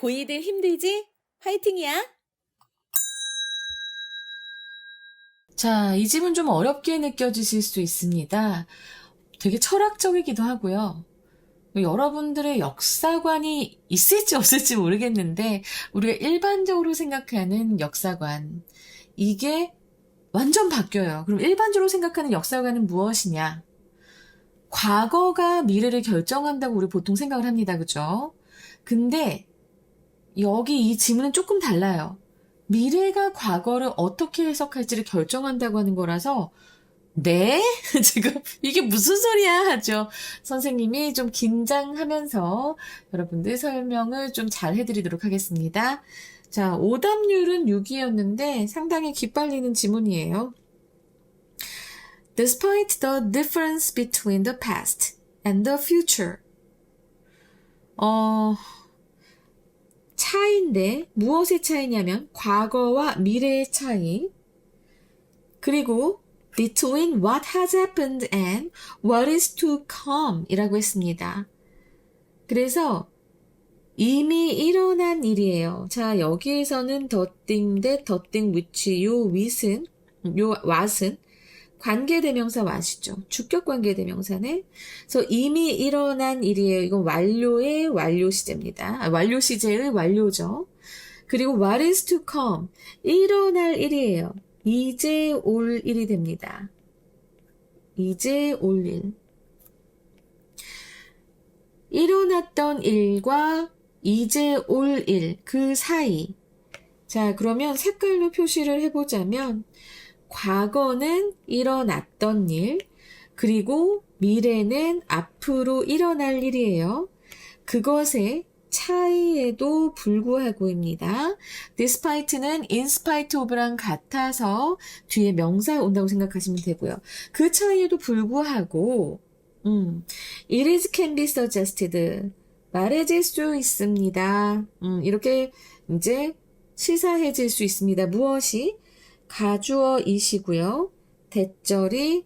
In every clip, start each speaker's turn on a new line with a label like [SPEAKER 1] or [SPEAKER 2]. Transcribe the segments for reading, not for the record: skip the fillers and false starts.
[SPEAKER 1] 고2들 힘들지? 화이팅이야!
[SPEAKER 2] 자, 이 집은 좀 어렵게 느껴지실 수 있습니다. 되게 철학적이기도 하고요. 여러분들의 역사관이 있을지 없을지 모르겠는데, 우리가 일반적으로 생각하는 역사관, 이게 완전 바뀌어요. 그럼 일반적으로 생각하는 역사관은 무엇이냐? 과거가 미래를 결정한다고 우리 보통 생각을 합니다. 그죠? 근데 여기 이 지문은 조금 달라요. 미래가 과거를 어떻게 해석할지를 결정한다고 하는 거라서 네? 지금 이게 무슨 소리야? 하죠. 선생님이 좀 긴장하면서 여러분들 설명을 좀 잘 해드리도록 하겠습니다. 자, 오답률은 6이었는데 상당히 기빨리는 지문이에요. Despite the difference between the past and the future. 차이인데 무엇의 차이냐면 과거와 미래의 차이. 그리고 between what has happened and what is to come 이라고 했습니다. 그래서 이미 일어난 일이에요. 자, 여기에서는 the thing 대 the thing which 요 what은 관계대명사 what이죠. 주격관계대명사네. 그래서 이미 일어난 일이에요. 이건 완료의 완료 시제입니다. 완료 시제의 완료죠. 그리고 what is to come 일어날 일이에요. 이제 올 일이 됩니다. 이제 올 일. 일어났던 일과 이제 올 일, 그 사이. 자, 그러면 색깔로 표시를 해보자면 과거는 일어났던 일, 그리고 미래는 앞으로 일어날 일이에요. 그것의 차이에도 불구하고입니다. despite는 in spite of랑 같아서 뒤에 명사 온다고 생각하시면 되고요. 그 차이에도 불구하고 it is can be suggested 말해질 수 있습니다. 이렇게 이제 시사해질 수 있습니다. 무엇이? 가주어이시고요. 대절이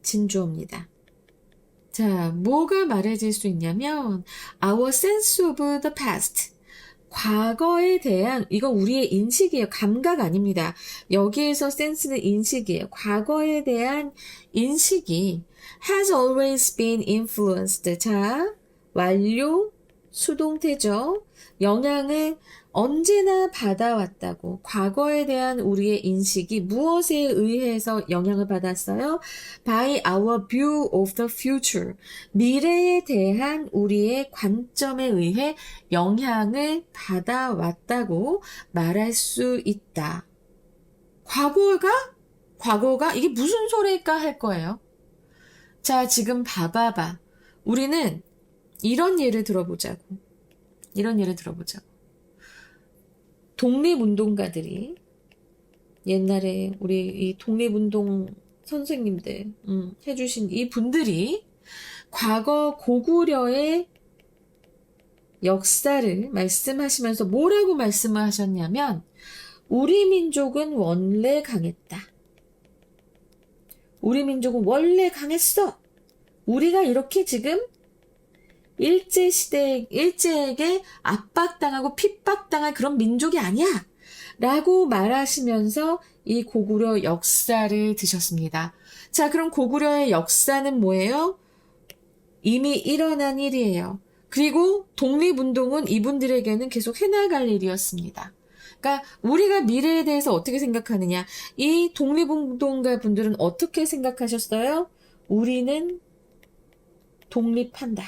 [SPEAKER 2] 진주어입니다. 자, 뭐가 말해질 수 있냐면 our sense of the past 과거에 대한 이건 우리의 인식이에요. 감각 아닙니다. 여기에서 센스는 인식이에요. 과거에 대한 인식이 has always been influenced. 자, 완료 수동태죠. 영향을 언제나 받아왔다고. 과거에 대한 우리의 인식이 무엇에 의해서 영향을 받았어요? By our view of the future. 미래에 대한 우리의 관점에 의해 영향을 받아왔다고 말할 수 있다. 과거가 이게 무슨 소리일까 할 거예요. 자, 지금 봐봐봐. 우리는 이런 예를 들어보자고. 독립운동가들이 옛날에 우리 이 독립운동 선생님들 해주신 이 분들이 과거 고구려의 역사를 말씀하시면서 뭐라고 말씀을 하셨냐면 우리 민족은 원래 강했다. 우리 민족은 원래 강했어. 우리가 이렇게 지금 일제에게 압박당하고 핍박당할 그런 민족이 아니야. 라고 말하시면서 이 고구려 역사를 드셨습니다. 자, 그럼 고구려의 역사는 뭐예요? 이미 일어난 일이에요. 그리고 독립운동은 이분들에게는 계속 해나갈 일이었습니다. 그러니까 우리가 미래에 대해서 어떻게 생각하느냐. 이 독립운동가 분들은 어떻게 생각하셨어요? 우리는 독립한다.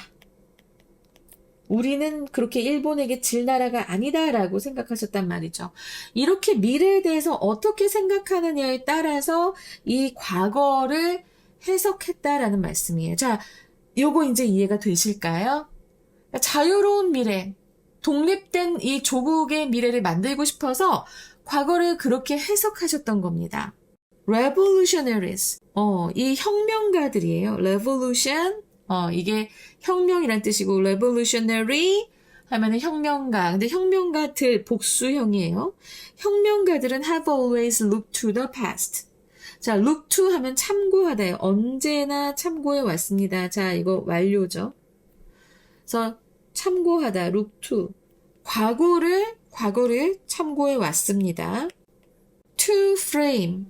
[SPEAKER 2] 우리는 그렇게 일본에게 질 나라가 아니다라고 생각하셨단 말이죠. 이렇게 미래에 대해서 어떻게 생각하느냐에 따라서 이 과거를 해석했다라는 말씀이에요. 자, 요거 이제 이해가 되실까요? 자유로운 미래, 독립된 이 조국의 미래를 만들고 싶어서 과거를 그렇게 해석하셨던 겁니다. Revolutionaries, 이 혁명가들이에요. Revolution, 이게 혁명이란 뜻이고 revolutionary 하면은 혁명가. 근데 혁명가들 복수형이에요. 혁명가들은 have always looked to the past. 자, look to 하면 참고하다요. 언제나 참고해 왔습니다. 자, 이거 완료죠. 그래서 참고하다, look to. 과거를 참고해 왔습니다. To frame,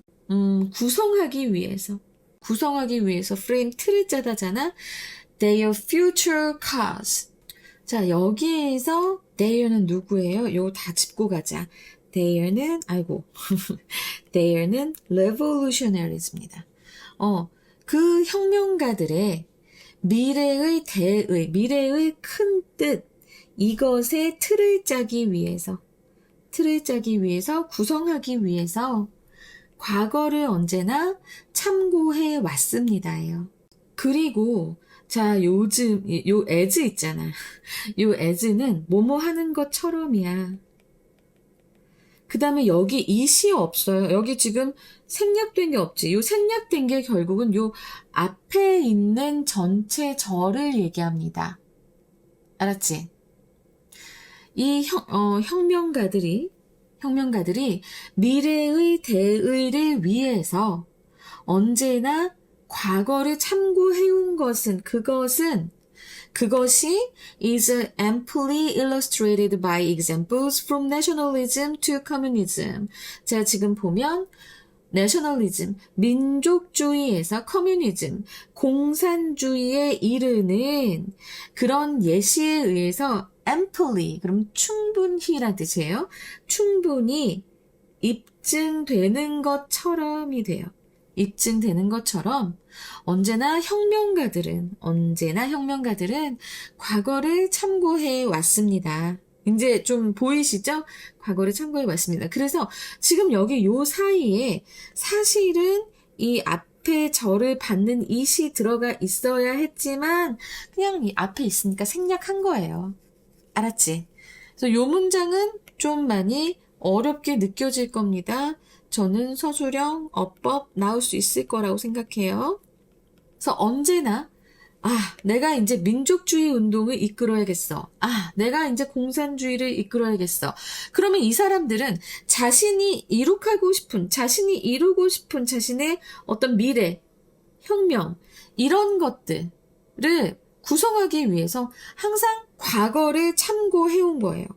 [SPEAKER 2] 구성하기 위해서 frame 틀을 짜다잖아. Their future cause. 자, 여기에서 they는 누구예요? 요 다 짚고 가자. they는 revolutionaries입니다. 그 혁명가들의 미래의 큰 뜻, 이것의 틀을 짜기 위해서, 구성하기 위해서 과거를 언제나 참고해 왔습니다예요. 그리고 자, 요즘 요 as 있잖아. 요 as는 뭐뭐 하는 것처럼이야. 그 다음에 여기 it이 없어요. 여기 지금 생략된 게 없지. 요 생략된 게 결국은 요 앞에 있는 전체 절을 얘기합니다. 알았지? 이 혁명가들이 미래의 대의를 위해서 언제나 과거를 참고해온 그것이 is amply illustrated by examples from nationalism to communism. 자, 지금 보면 nationalism, 민족주의에서 communism, 공산주의에 이르는 그런 예시에 의해서 amply, 그럼 충분히란 뜻이에요. 충분히 입증되는 것처럼이 돼요. 입증되는 것처럼 언제나 혁명가들은 과거를 참고해 왔습니다. 이제 좀 보이시죠? 과거를 참고해 왔습니다. 그래서 지금 여기 요 사이에 사실은 이 앞에 절을 받는 it이 들어가 있어야 했지만 그냥 이 앞에 있으니까 생략한 거예요. 알았지? 그래서 요 문장은 좀 많이 어렵게 느껴질 겁니다. 저는 서술형, 어법 나올 수 있을 거라고 생각해요. 그래서 언제나 내가 이제 민족주의 운동을 이끌어야겠어. 내가 이제 공산주의를 이끌어야겠어. 그러면 이 사람들은 자신이 이루고 싶은 자신의 어떤 미래, 혁명, 이런 것들을 구성하기 위해서 항상 과거를 참고해온 거예요.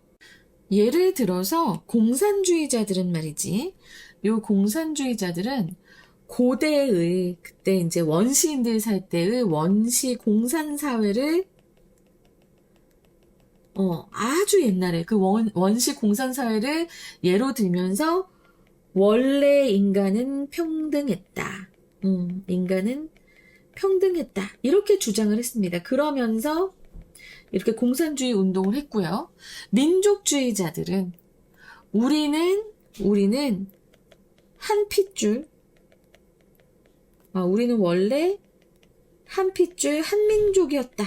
[SPEAKER 2] 예를 들어서 공산주의자들은 말이지. 요 공산주의자들은 고대의 그때 이제 원시인들 살 때의 원시 공산 사회를 아주 옛날에 그 원시 공산 사회를 예로 들면서 원래 인간은 평등했다. 인간은 평등했다. 이렇게 주장을 했습니다. 그러면서 이렇게 공산주의 운동을 했고요. 민족주의자들은 우리는 한 핏줄, 우리는 원래 한 핏줄 한민족이었다.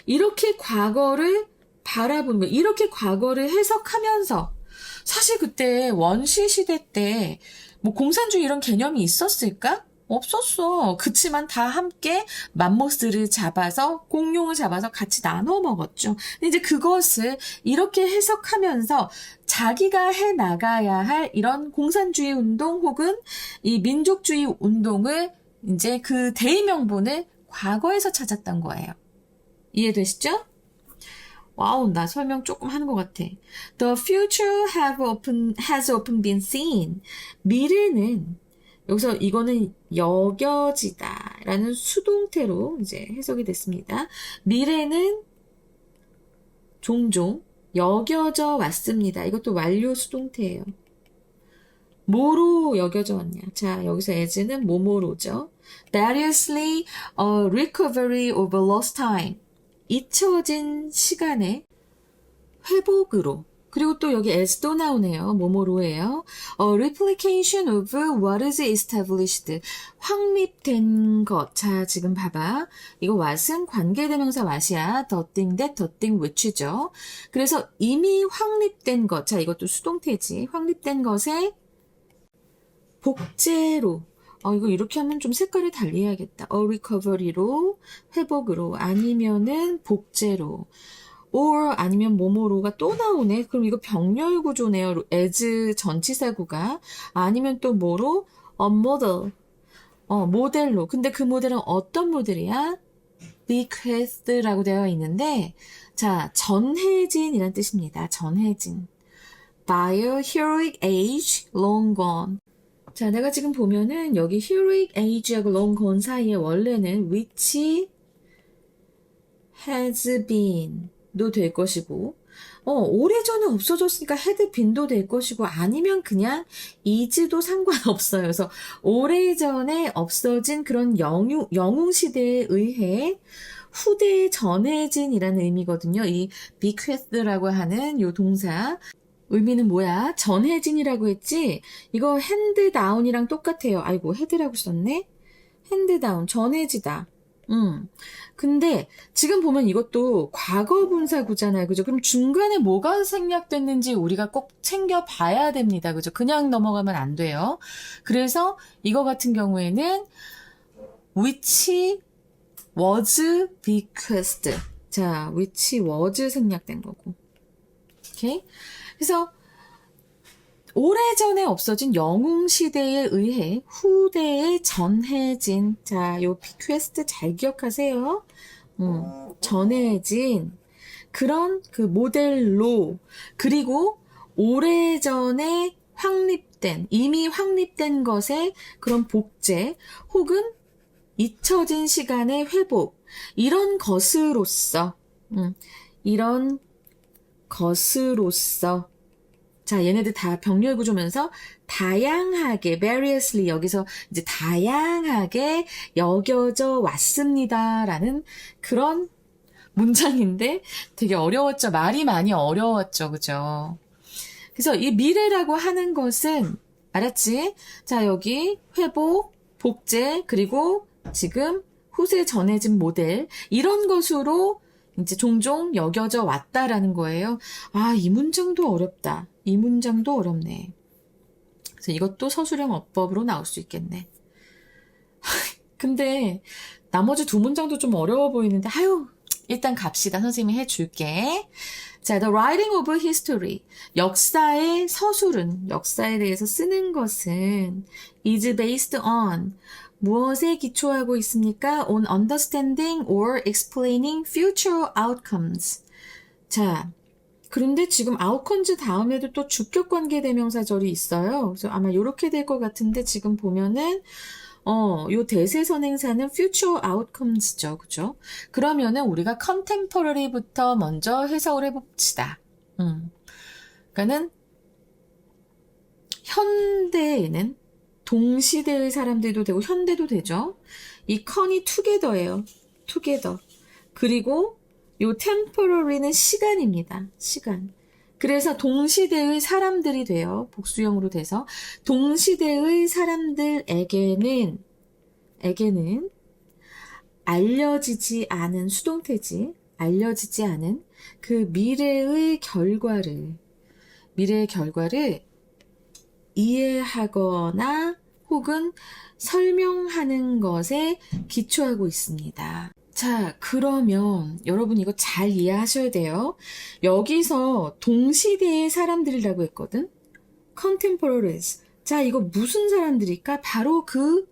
[SPEAKER 2] 이렇게 과거를 바라보는 거예요. 이렇게 과거를 해석하면서 사실 그때 원시 시대 때 뭐 공산주의 이런 개념이 있었을까? 없었어. 그치만 다 함께 맘모스를 잡아서 공룡을 잡아서 같이 나눠 먹었죠. 근데 이제 그것을 이렇게 해석하면서 자기가 해 나가야 할 이런 공산주의 운동 혹은 이 민족주의 운동을 이제 그 대의명분을 과거에서 찾았던 거예요. 이해되시죠? 와우, 나 설명 조금 하는 것 같아. The future has often been seen. 미래는 여기서 이거는 여겨지다 라는 수동태로 이제 해석이 됐습니다. 미래는 종종 여겨져 왔습니다. 이것도 완료 수동태예요. 뭐로 여겨져 왔냐? 자, 여기서 as는 뭐뭐로죠. Variously a recovery of lost time. 잊혀진 시간의 회복으로. 그리고 또 여기 as 또 나오네요. 뭐뭐로예요. Replication of what is established. 확립된 것. 자, 지금 봐봐. 이거 what은 관계대명사 what이야. The thing that, the thing which죠. 그래서 이미 확립된 것. 자, 이것도 수동태지. 확립된 것에 복제로. 이거 이렇게 하면 좀 색깔을 달리 해야겠다. recovery로, 회복으로, 아니면은 복제로. or 아니면 뭐뭐로가 또 나오네. 그럼 이거 병렬 구조네요. as 전치사구가. 아니면 또 뭐로? model. 모델로. 근데 그 모델은 어떤 모델이야? bequeath라고 되어 있는데, 자, 전해진이란 뜻입니다. 전해진. by a heroic age long gone. 자, 내가 지금 보면은 여기 heroic age하고 long gone 사이에 원래는 which has been도 될 것이고, 오래전에 없어졌으니까 had been도 될 것이고, 아니면 그냥 is도 상관없어요. 그래서 오래전에 없어진 그런 영웅 시대에 의해 후대에 전해진이라는 의미거든요. 이 bequeath라고 하는 요 동사. 의미는 뭐야? 전해진이라고 했지? 이거 hand down이랑 똑같아요. 아이고, head라고 썼네? hand down, 전해지다. 근데 지금 보면 이것도 과거 분사구잖아요. 그죠? 그럼 중간에 뭐가 생략됐는지 우리가 꼭 챙겨봐야 됩니다. 그죠? 그냥 넘어가면 안 돼요. 그래서 이거 같은 경우에는 which was bequeathed. 자, which was 생략된 거고. 오케이? 그래서 오래전에 없어진 영웅 시대에 의해 후대에 전해진, 자, 요 bequest 잘 기억하세요. 전해진 그런 그 모델로, 그리고 오래전에 이미 확립된 것의 그런 복제 혹은 잊혀진 시간의 회복, 이런 것으로서, 자, 얘네들 다 병렬 구조면서 다양하게, variously, 여기서 이제 다양하게 여겨져 왔습니다라는 그런 문장인데 되게 어려웠죠. 말이 많이 어려웠죠. 그죠? 그래서 이 미래라고 하는 것은, 알았지? 자, 여기 회복, 복제, 그리고 지금 후세 전해진 모델, 이런 것으로 이제 종종 여겨져 왔다라는 거예요. 아, 이 문장도 어렵다. 이 문장도 어렵네. 그래서 이것도 서술형 어법으로 나올 수 있겠네. 근데 나머지 두 문장도 좀 어려워 보이는데, 일단 갑시다. 선생님이 해줄게. 자, the writing of history. 역사의 서술은, 역사에 대해서 쓰는 것은 is based on 무엇에 기초하고 있습니까? On understanding or explaining future outcomes. 자, 그런데 지금 outcomes 다음에도 또 주격관계 대명사절이 있어요. 그래서 아마 이렇게 될 것 같은데 지금 보면은 요 대세선행사는 future outcomes죠. 그죠? 그러면은 우리가 contemporary부터 먼저 해석을 해봅시다. 그러니까는 현대에는 동시대의 사람들도 되고 현대도 되죠. 이 con이 together예요. together. 그리고 요 temporary는 시간입니다. 시간. 그래서 동시대의 사람들이 돼요. 복수형으로 돼서 동시대의 사람들에게는 알려지지 않은 수동태지, 알려지지 않은 그 미래의 결과를 이해하거나 혹은 설명하는 것에 기초하고 있습니다. 자, 그러면 여러분 이거 잘 이해하셔야 돼요. 여기서 동시대의 사람들이라고 했거든. contemporaries. 자, 이거 무슨 사람들일까? 바로 그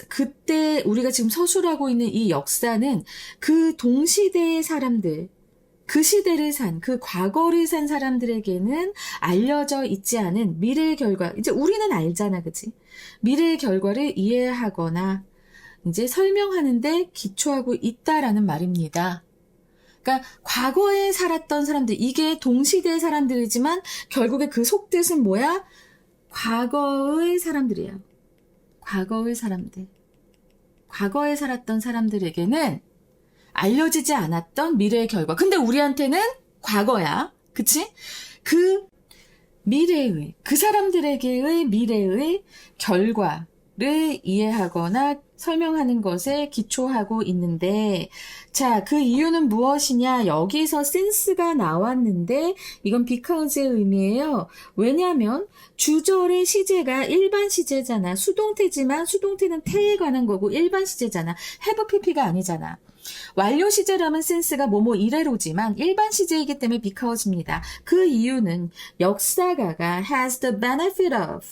[SPEAKER 2] 그때 우리가 지금 서술하고 있는 이 역사는 그 동시대의 사람들, 그 시대를 그 과거를 산 사람들에게는 알려져 있지 않은 미래의 결과, 이제 우리는 알잖아, 그치? 미래의 결과를 이해하거나 이제 설명하는데 기초하고 있다라는 말입니다. 그러니까 과거에 살았던 사람들, 이게 동시대의 사람들이지만 결국에 그 속뜻은 뭐야? 과거의 사람들이에요. 과거의 사람들. 과거에 살았던 사람들에게는 알려지지 않았던 미래의 결과. 근데 우리한테는 과거야. 그치? 그 미래의, 그 사람들에게의 미래의 결과를 이해하거나 설명하는 것에 기초하고 있는데, 자, 그 이유는 무엇이냐? 여기서 since가 나왔는데 이건 because의 의미예요. 왜냐하면 주절의 시제가 일반 시제잖아. 수동태지만 수동태는 태에 관한 거고 일반 시제잖아. have pp가 아니잖아. 완료 시제라면 since가 뭐뭐 이래로지만 일반 시제이기 때문에 because입니다. 그 이유는 역사가가 has the benefit of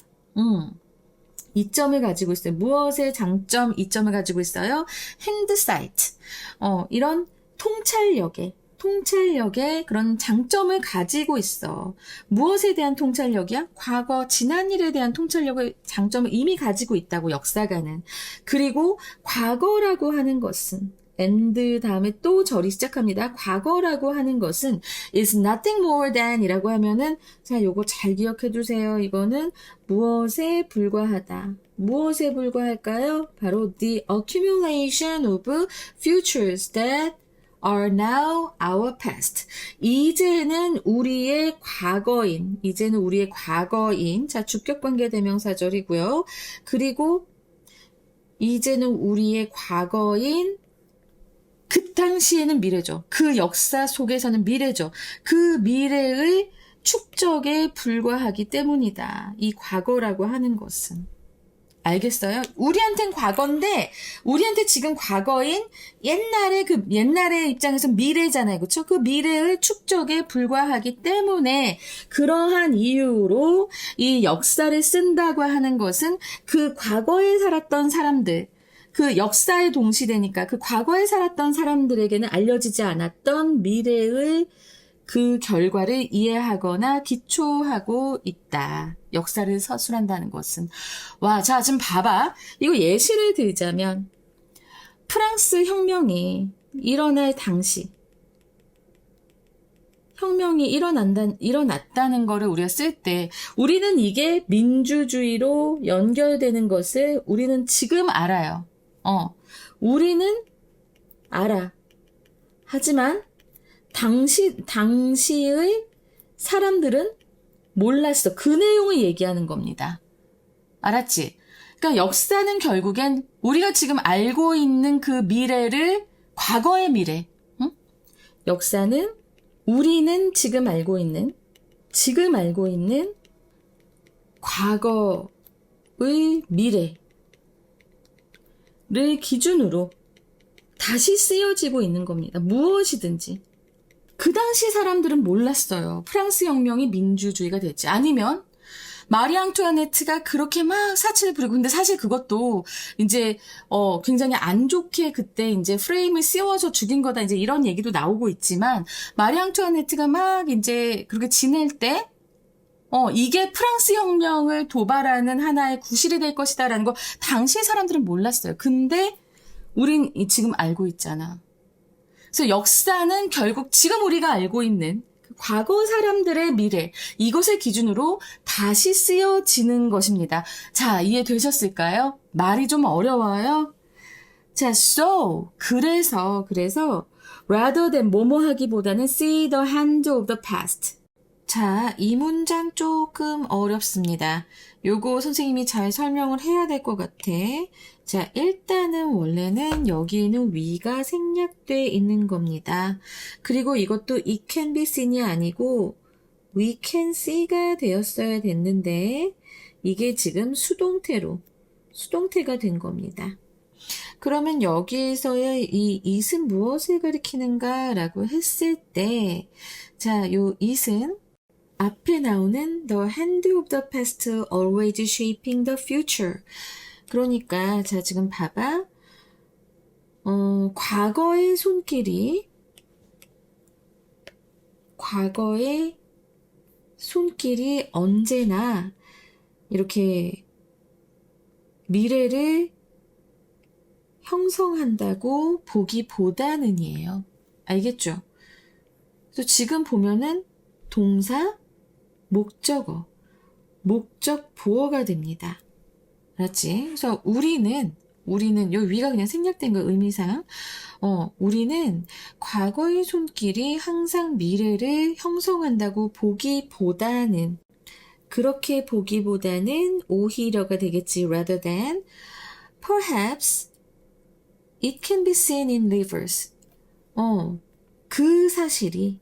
[SPEAKER 2] 이점을 가지고 있어요. 무엇의 장점, 이점을 가지고 있어요? hindsight. 이런 통찰력의 그런 장점을 가지고 있어. 무엇에 대한 통찰력이야? 과거, 지난 일에 대한 통찰력의 장점을 이미 가지고 있다고, 역사가는. 그리고 과거라고 하는 것은, and 다음에 또 절이 시작합니다. 과거라고 하는 것은 is nothing more than 이라고 하면은, 자, 요거 잘 기억해 두세요. 이거는 무엇에 불과하다. 무엇에 불과할까요? 바로 the accumulation of futures that are now our past. 이제는 우리의 과거인. 자, 주격관계 대명사절이고요. 그리고 이제는 우리의 과거인, 그 당시에는 미래죠. 그 역사 속에서는 미래죠. 그 미래의 축적에 불과하기 때문이다. 이 과거라고 하는 것은. 알겠어요? 우리한텐 과거인데, 우리한테 지금 과거인 옛날의 입장에서 미래잖아요. 그쵸? 그 미래의 축적에 불과하기 때문에, 그러한 이유로 이 역사를 쓴다고 하는 것은 그 과거에 살았던 사람들, 그 역사에 동시되니까 그 과거에 살았던 사람들에게는 알려지지 않았던 미래의 그 결과를 이해하거나 기초하고 있다. 역사를 서술한다는 것은. 와, 자, 지금 봐봐. 이거 예시를 들자면, 프랑스 혁명이 일어날 당시, 혁명이 일어났다는 거를 우리가 쓸 때, 우리는 이게 민주주의로 연결되는 것을 우리는 지금 알아요. 우리는 알아. 하지만, 당시의 사람들은 몰랐어. 그 내용을 얘기하는 겁니다. 알았지? 그러니까 역사는 결국엔 우리가 지금 알고 있는 그 미래를, 과거의 미래. 응? 역사는 우리는 지금 알고 있는 과거의 미래를 기준으로 다시 쓰여지고 있는 겁니다. 무엇이든지. 그 당시 사람들은 몰랐어요. 프랑스 혁명이 민주주의가 됐지. 아니면 마리 앙투아네트가 그렇게 막 사치를 부리고, 근데 사실 그것도 이제 굉장히 안 좋게 그때 이제 프레임을 씌워서 죽인 거다, 이제 이런 얘기도 나오고 있지만, 마리 앙투아네트가 막 이제 그렇게 지낼 때 이게 프랑스 혁명을 도발하는 하나의 구실이 될 것이다라는 거 당시 사람들은 몰랐어요. 근데 우린 지금 알고 있잖아. 그래서 역사는 결국 지금 우리가 알고 있는 과거 사람들의 미래, 이것을 기준으로 다시 쓰여지는 것입니다. 자, 이해되셨을까요? 말이 좀 어려워요? 자, so, 그래서 rather than 뭐뭐 하기보다는 see the hand of the past. 자, 이 문장 조금 어렵습니다. 요거 선생님이 잘 설명을 해야 될 것 같아. 자, 일단은 원래는 여기에는 we가 생략돼 있는 겁니다. 그리고 이것도 it can be seen이 아니고 we can see가 되었어야 됐는데 이게 지금 수동태가 된 겁니다. 그러면 여기에서의 이 it은 무엇을 가리키는가 라고 했을 때, 자, 요 it은 앞에 나오는 the hand of the past always shaping the future. 그러니까 자, 지금 봐봐. 과거의 손길이 언제나 이렇게 미래를 형성한다고 보기보다는이에요. 알겠죠? 그래서 지금 보면은 동사, 목적어, 목적 보어가 됩니다. 알았지? 그래서 우리는 요 위가 그냥 생략된 거 의미상, 우리는 과거의 손길이 항상 미래를 형성한다고 보기보다는, 그렇게 보기보다는 오히려가 되겠지. rather than, perhaps it can be seen in reverse. 그 사실이,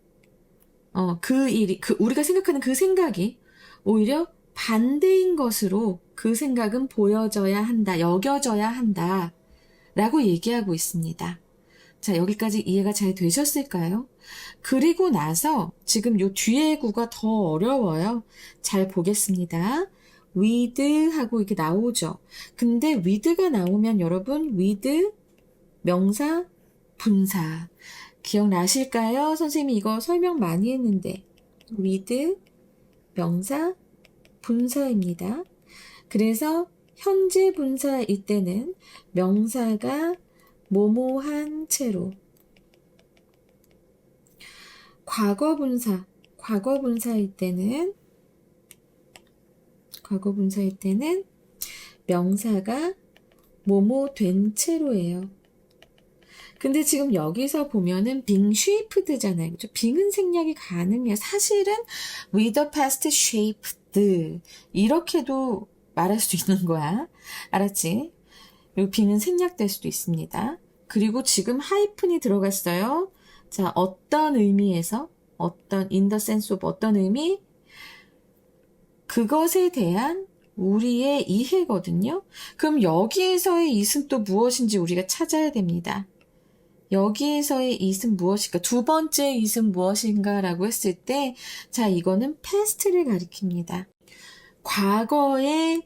[SPEAKER 2] 그 일이, 우리가 생각하는 그 생각이 오히려 반대인 것으로 그 생각은 보여져야 한다, 여겨져야 한다, 라고 얘기하고 있습니다. 자, 여기까지 이해가 잘 되셨을까요? 그리고 나서 지금 요 뒤에 구가 더 어려워요. 잘 보겠습니다. with 하고 이렇게 나오죠. 근데 with가 나오면 여러분, with 명사 분사. 기억나실까요? 선생님이 이거 설명 많이 했는데. with, 명사, 분사입니다. 그래서 현재 분사일 때는 명사가 뭐뭐한 채로, 과거 분사일 때는 명사가 뭐뭐 된 채로예요. 근데 지금 여기서 보면은 being shape드잖아요. 그죠? being은 생략이 가능해요. 사실은 with the past shaped 이렇게도 말할 수 있는 거야. 알았지? 그리고 being은 생략될 수도 있습니다. 그리고 지금 하이픈이 들어갔어요. 자, 어떤 의미에서 in the sense of 어떤 의미? 그것에 대한 우리의 이해거든요. 그럼 여기에서의 it은 또 무엇인지 우리가 찾아야 됩니다. 여기에서의 it은 무엇일까? 두 번째 it은 무엇인가? 라고 했을 때, 자, 이거는 past를 가리킵니다. 과거에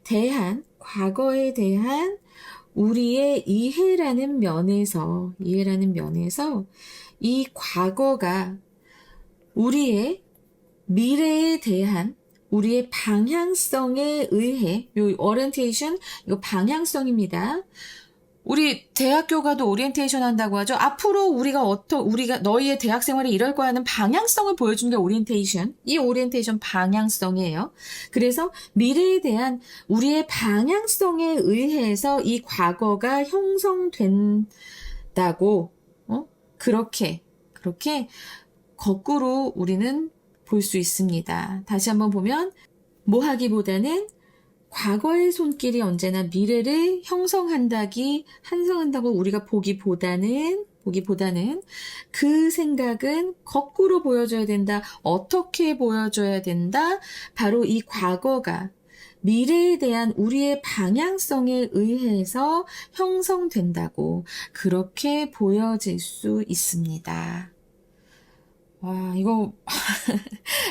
[SPEAKER 2] 대한 우리의 이해라는 면에서 이 과거가 우리의 미래에 대한 우리의 방향성에 의해, 요 오리엔테이션, 이거 방향성입니다. 우리 대학교 가도 오리엔테이션 한다고 하죠. 앞으로 우리가 너희의 대학 생활이 이럴 거야 하는 방향성을 보여주는 게 오리엔테이션. 이 오리엔테이션 방향성이에요. 그래서 미래에 대한 우리의 방향성에 의해서 이 과거가 형성된다고, 그렇게 거꾸로 우리는 볼 수 있습니다. 다시 한번 보면, 뭐 하기보다는 과거의 손길이 언제나 미래를 한성한다고 우리가 보기보다는 그 생각은 거꾸로 보여줘야 된다. 어떻게 보여줘야 된다? 바로 이 과거가 미래에 대한 우리의 방향성에 의해서 형성된다고 그렇게 보여질 수 있습니다. 와, 이거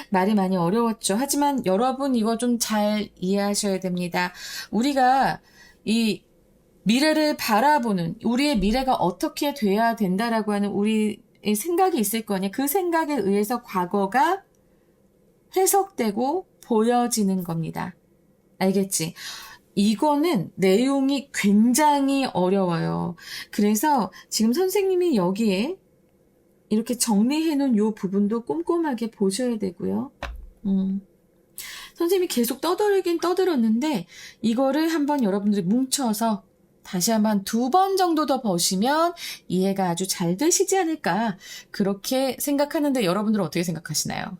[SPEAKER 2] 말이 많이 어려웠죠. 하지만 여러분 이거 좀 잘 이해하셔야 됩니다. 우리가 이 미래를 바라보는 우리의 미래가 어떻게 돼야 된다라고 하는 우리의 생각이 있을 거 아니에요. 그 생각에 의해서 과거가 해석되고 보여지는 겁니다. 알겠지? 이거는 내용이 굉장히 어려워요. 그래서 지금 선생님이 여기에 이렇게 정리해 놓은 요 부분도 꼼꼼하게 보셔야 되고요. 선생님이 계속 떠들긴 떠들었는데 이거를 한번 여러분들이 뭉쳐서 다시 한번 2번 정도 더 보시면 이해가 아주 잘 되시지 않을까 그렇게 생각하는데 여러분들은 어떻게 생각하시나요?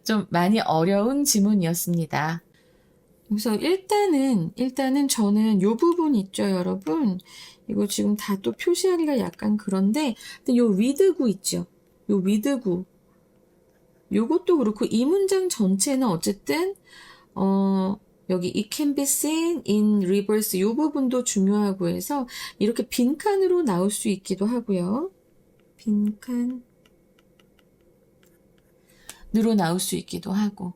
[SPEAKER 2] 좀 많이 어려운 지문이었습니다. 그래서 일단은 저는 요 부분 있죠, 여러분. 이거 지금 다 또 표시하기가 약간 그런데, 근데 요 위드구 있죠? 요 위드구. 요것도 그렇고, 이 문장 전체는 어쨌든, 여기 it can be seen in reverse 요 부분도 중요하고 해서, 이렇게 빈칸으로 나올 수 있기도 하고요. 빈칸으로 나올 수 있기도 하고.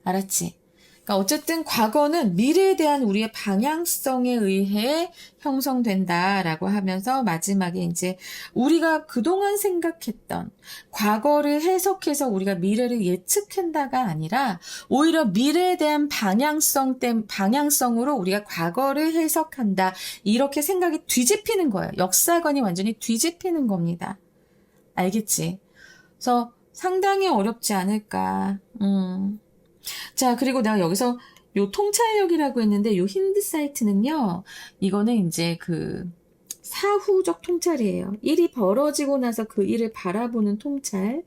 [SPEAKER 2] 알았지? 그러니까 어쨌든 과거는 미래에 대한 우리의 방향성에 의해 형성된다라고 하면서 마지막에 이제 우리가 그동안 생각했던 과거를 해석해서 우리가 미래를 예측한다가 아니라 오히려 미래에 대한 방향성으로 우리가 과거를 해석한다. 이렇게 생각이 뒤집히는 거예요. 역사관이 완전히 뒤집히는 겁니다. 알겠지? 그래서 상당히 어렵지 않을까. 자, 그리고 내가 여기서 요 통찰력이라고 했는데 요 힌드 사이트는요. 이거는 이제 그 사후적 통찰이에요. 일이 벌어지고 나서 그 일을 바라보는 통찰.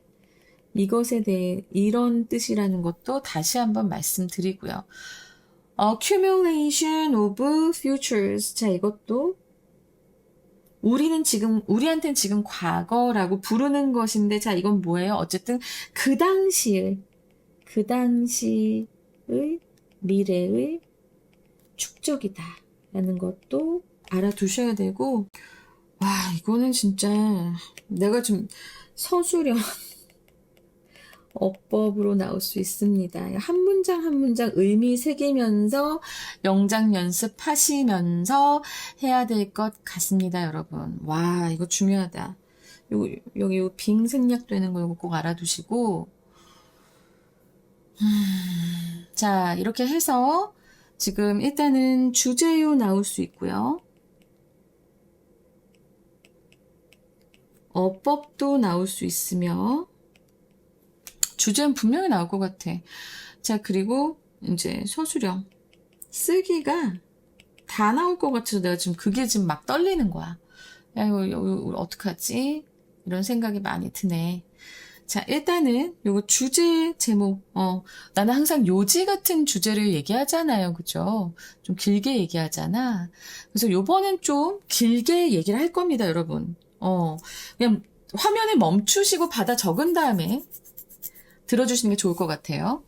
[SPEAKER 2] 이것에 대해 이런 뜻이라는 것도 다시 한번 말씀드리고요. accumulation of futures. 자, 이것도 우리한테는 지금 과거라고 부르는 것인데, 자, 이건 뭐예요? 어쨌든 그 당시의 미래의 축적이다 라는 것도 알아두셔야 되고, 와, 이거는 진짜 내가 좀 서술형 어법으로 나올 수 있습니다. 한 문장 한 문장 의미 새기면서 영작 연습하시면서 해야 될 것 같습니다, 여러분. 와, 이거 중요하다. 여기 요 빙 생략되는 거 이거 꼭 알아두시고. 자, 이렇게 해서 지금 일단은 주제요 나올 수 있고요. 어법도 나올 수 있으며, 주제는 분명히 나올 것 같아. 자, 그리고 이제 서술형. 쓰기가 다 나올 것 같아서 내가 지금 그게 지금 막 떨리는 거야. 야, 이거 어떡하지? 이런 생각이 많이 드네. 자, 일단은 요거 주제 제목, 나는 항상 요지 같은 주제를 얘기하잖아요. 그죠? 좀 길게 얘기하잖아. 그래서 요번엔 좀 길게 얘기를 할 겁니다, 여러분. 그냥 화면을 멈추시고 받아 적은 다음에 들어주시는 게 좋을 것 같아요.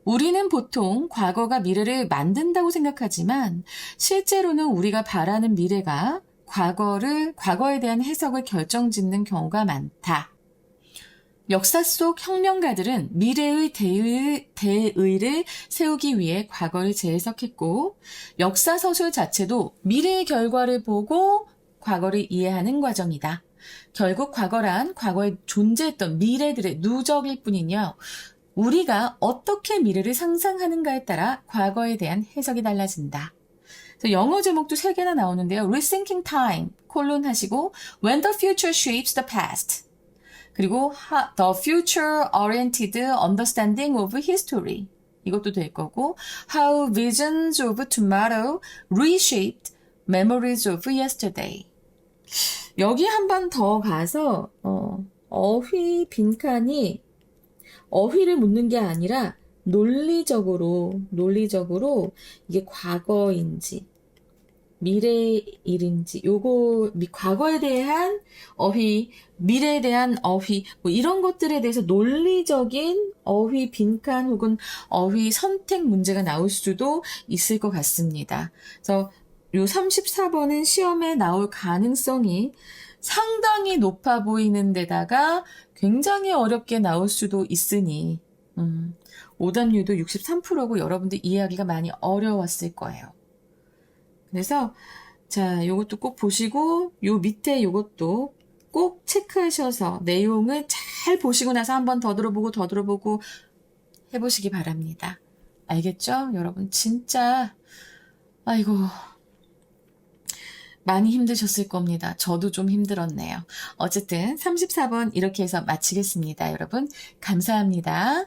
[SPEAKER 2] 우리는 보통 과거가 미래를 만든다고 생각하지만 실제로는 우리가 바라는 미래가 과거에 대한 해석을 결정짓는 경우가 많다. 역사 속 혁명가들은 미래의 대의를 세우기 위해 과거를 재해석했고, 역사 서술 자체도 미래의 결과를 보고 과거를 이해하는 과정이다. 결국 과거란 과거에 존재했던 미래들의 누적일 뿐이며, 우리가 어떻게 미래를 상상하는가에 따라 과거에 대한 해석이 달라진다. 그래서 영어 제목도 3개나 나오는데요. Rethinking Time, 콜론 하시고 When the Future Shapes the Past. 그리고 The Future Oriented Understanding of History. 이것도 될 거고 How Visions of Tomorrow Reshaped Memories of Yesterday. 여기 한 번 더 가서 어휘 빈칸이 어휘를 묻는 게 아니라 논리적으로 이게 과거인지 미래의 일인지 요거 과거에 대한 어휘, 미래에 대한 어휘 뭐 이런 것들에 대해서 논리적인 어휘 빈칸 혹은 어휘 선택 문제가 나올 수도 있을 것 같습니다. 그래서 요 34번은 시험에 나올 가능성이 상당히 높아 보이는 데다가 굉장히 어렵게 나올 수도 있으니 오답률도 63%고 여러분들 이해하기가 많이 어려웠을 거예요. 그래서 자, 요것도 꼭 보시고 요 밑에 요것도 꼭 체크하셔서 내용을 잘 보시고 나서 한 번 더 들어보고 해보시기 바랍니다. 알겠죠? 여러분 진짜 아이고 많이 힘드셨을 겁니다. 저도 좀 힘들었네요. 어쨌든 34번 이렇게 해서 마치겠습니다. 여러분 감사합니다.